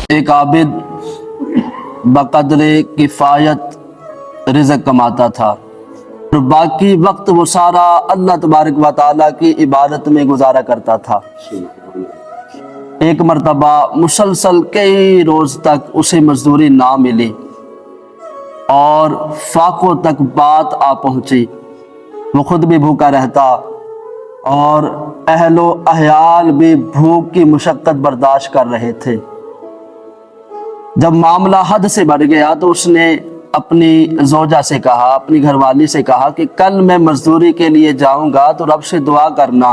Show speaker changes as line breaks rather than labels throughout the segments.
एक आबिद बक़द्रे किफ़ायत रिज़्क़ कमाता था और बाकी वक्त वो सारा अल्लाह तबारक व तआला की इबादत में गुजारा करता था। एक मरतबा मुसलसल कई रोज़ तक उसे मजदूरी ना मिली और फाकों तक बात आ पहुंची। वो खुद भी भूखा रहता और अहलो अहयाल भी भूख की मुशक्क़त बर्दाश्त कर रहे थे। जब मामला हद से बढ़ गया तो उसने अपनी ज़ौजा से कहा, अपनी घरवाली से कहा कि कल मैं मजदूरी के लिए जाऊंगा तो रब से दुआ करना,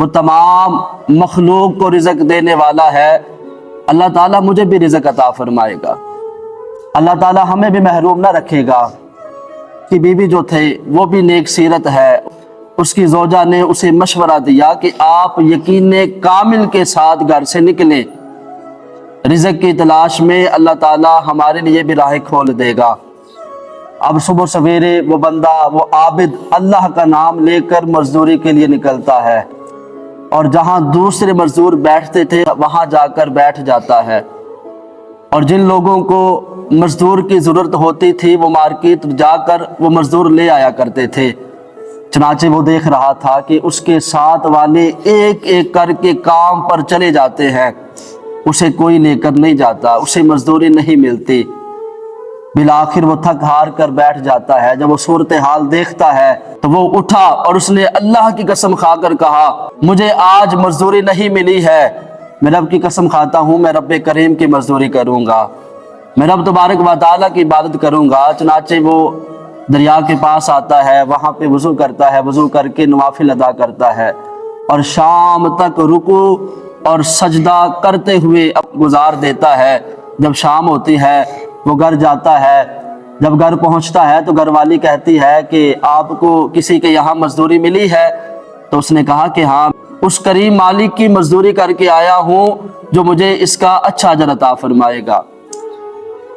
वो तमाम मखलूक को रिज़्क़ देने वाला है, अल्लाह ताला मुझे भी रिज़्क़ अता फरमाएगा, अल्लाह ताला हमें भी महरूम ना रखेगा। कि बीवी जो थे वो भी नेक सीरत है। उसकी ज़ौजा ने उसे मशवरा दिया कि आप यकीन कामिल के साथ घर से निकले, रिज़्क़ की तलाश में अल्लाह ताला हमारे लिए भी राह खोल देगा। अब सुबह सवेरे वो बंदा, वो आबिद अल्लाह का नाम लेकर मजदूरी के लिए निकलता है और जहाँ दूसरे मजदूर बैठते थे वहाँ जाकर बैठ जाता है। और जिन लोगों को मजदूर की ज़रूरत होती थी वो मार्केट जाकर वो मजदूर ले आया करते थे। चनाचे वो देख रहा था कि उसके साथ वाले एक एक करके काम पर चले जाते हैं, उसे कोई लेकर नहीं जाता, उसे मजदूरी नहीं मिलती। बिलाखिर वो थक हार कर बैठ जाता है। जब वो सूरत हाल देखता है तो वो उठा और उसने अल्लाह की कसम खाकर कहा, मुझे आज मजदूरी नहीं मिली है, मैं रब की कसम खाता हूँ मैं रब करीम की मजदूरी करूँगा, मैं रब तबारक व तआला की इबादत करूँगा। चनाचे वो दरिया के पास आता है, वहाँ पे वज़ू करता है, वज़ू करके नवाफिल अदा करता है और शाम तक रुकू और सजदा करते हुए अब गुजार देता है। जब शाम होती है वो घर जाता है। जब घर पहुँचता है तो घरवाली कहती है कि आपको किसी के यहाँ मजदूरी मिली है? तो उसने कहा कि हाँ, उस करीम मालिक की मजदूरी करके आया हूँ जो मुझे इसका अच्छा अजर अता फरमाएगा।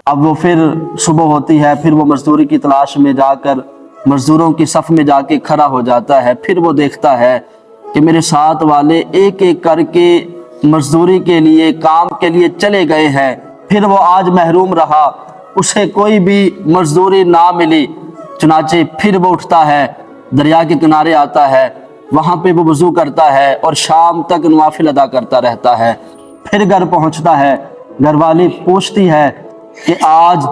अब वो फिर सुबह होती है, फिर वो मजदूरी की तलाश में जाकर मजदूरों की सफ़ में जाके खड़ा हो जाता है। फिर वो देखता है कि मेरे साथ वाले एक एक करके मजदूरी के लिए, काम के लिए चले गए हैं, फिर वो आज महरूम रहा, उसे कोई भी मजदूरी ना मिली। चुनाचे फिर वो उठता है, दरिया के किनारे आता है, वहाँ पे वो वज़ू करता है और शाम तक नवाफिल अदा करता रहता है। फिर घर पहुँचता है, घरवाली पूछती है कि आज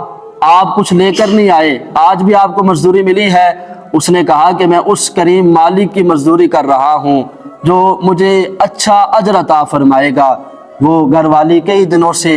आप कुछ लेकर नहीं आए, आज भी आपको मजदूरी मिली है? उसने कहा कि मैं उस करीम मालिक की मजदूरी कर रहा हूँ जो मुझे अच्छा अजर अता फरमाएगा। वो घरवाली कई दिनों से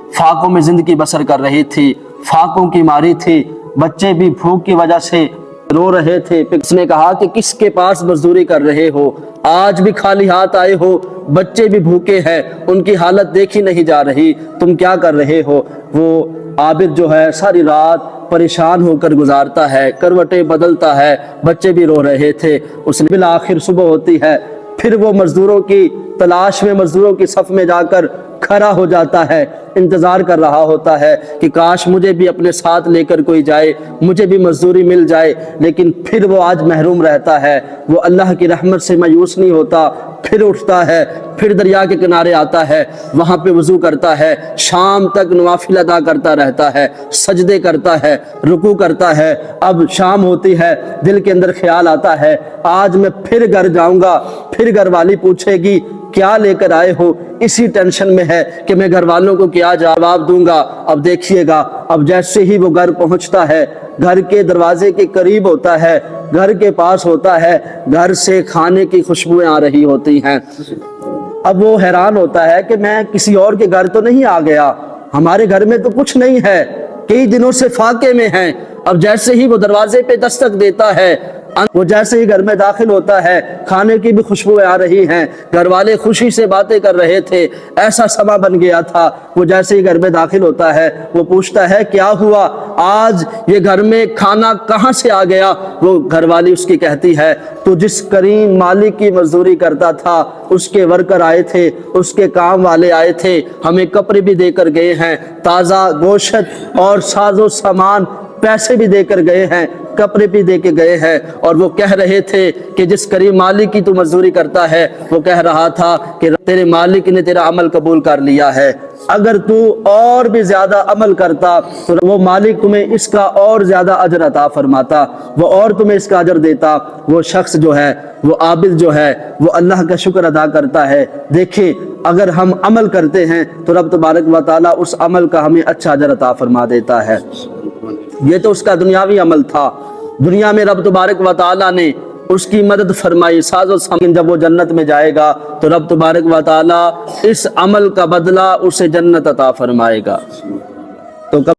फाकों में ज़िंदगी बसर कर रही थी, फाकों की मारी थी, बच्चे भी भूख की वजह से रो रहे थे। उसने कहा कि किसके पास मजदूरी कर रहे हो, आज भी खाली हाथ आए हो, बच्चे भी भूखे हैं, उनकी हालत देखी नहीं जा रही, तुम क्या कर रहे हो? वो आबिद जो है सारी रात परेशान होकर गुजारता है, करवटें बदलता है, बच्चे भी रो रहे थे। उसने बिल आखिर सुबह होती है, फिर वो मजदूरों की तलाश में मजदूरों की सफ़ में जाकर खड़ा हो जाता है, इंतज़ार कर रहा होता है कि काश मुझे भी अपने साथ लेकर कोई जाए, मुझे भी मजदूरी मिल जाए। लेकिन फिर वो आज महरूम रहता है। वो अल्लाह की रहमत से मायूस नहीं होता, फिर उठता है, फिर दरिया के किनारे आता है, वहाँ पे वज़ू करता है, शाम तक नवाफिल अदा करता रहता है, सजदे करता है, रुकू करता है। अब शाम होती है, दिल के अंदर ख्याल आता है आज मैं फिर घर जाऊँगा, फिर घरवाली पूछेगी क्या लेकर आए हो? इसी टेंशन में है कि मैं घर वालों को क्या जवाब दूंगा। अब देखिएगा, अब जैसे ही वो घर पहुंचता है, घर के दरवाजे के करीब होता है, घर के पास होता है, घर से खाने की खुशबुएं आ रही होती हैं। अब वो हैरान होता है कि मैं किसी और के घर तो नहीं आ गया, हमारे घर में तो कुछ नहीं है, कई दिनों से फाके में हैं। अब जैसे ही वो दरवाजे पे दस्तक देता है, वो जैसे ही घर में दाखिल होता है, खाने की भी खुशबुएं आ रही हैं, घर वाले खुशी से बातें कर रहे थे, ऐसा समा बन गया था। वो जैसे ही घर में दाखिल होता है, वो पूछता है क्या हुआ, आज ये घर में खाना कहाँ से आ गया? वो घरवाली उसकी कहती है तो जिस करीम मालिक की मजदूरी करता था उसके वर्कर आए थे, उसके काम वाले आए थे, हमें कपड़े भी देकर गए हैं, ताज़ा गोश्त और साजो सामान पैसे भी देकर गए हैं, کپڑے بھی دے کے گئے ہیں، اور وہ کہہ رہے تھے کہ جس کریم مالک کی تو مزدوری کرتا ہے وہ کہہ رہا تھا کہ تیرے مالک نے تیرا عمل قبول کر لیا ہے، اگر تو اور بھی زیادہ عمل کرتا تو وہ مالک تمہیں اس کا اور زیادہ اجر عطا فرماتا، وہ اور تمہیں اس کا اجر دیتا۔ وہ شخص جو ہے، وہ عابد جو ہے، وہ اللہ کا شکر ادا کرتا ہے۔ دیکھیں اگر ہم عمل کرتے ہیں تو رب تبارک و تعالیٰ اس عمل کا ہمیں اچھا اجر عطا فرما دیتا ہے۔ یہ تو اس کا دنیاوی عمل تھا، دنیا میں رب تبارک و تعالیٰ نے اس کی مدد فرمائی، ساز و سامان۔ جب وہ جنت میں جائے گا تو رب تبارک و تعالیٰ اس عمل کا بدلہ اسے جنت عطا فرمائے گا۔ تو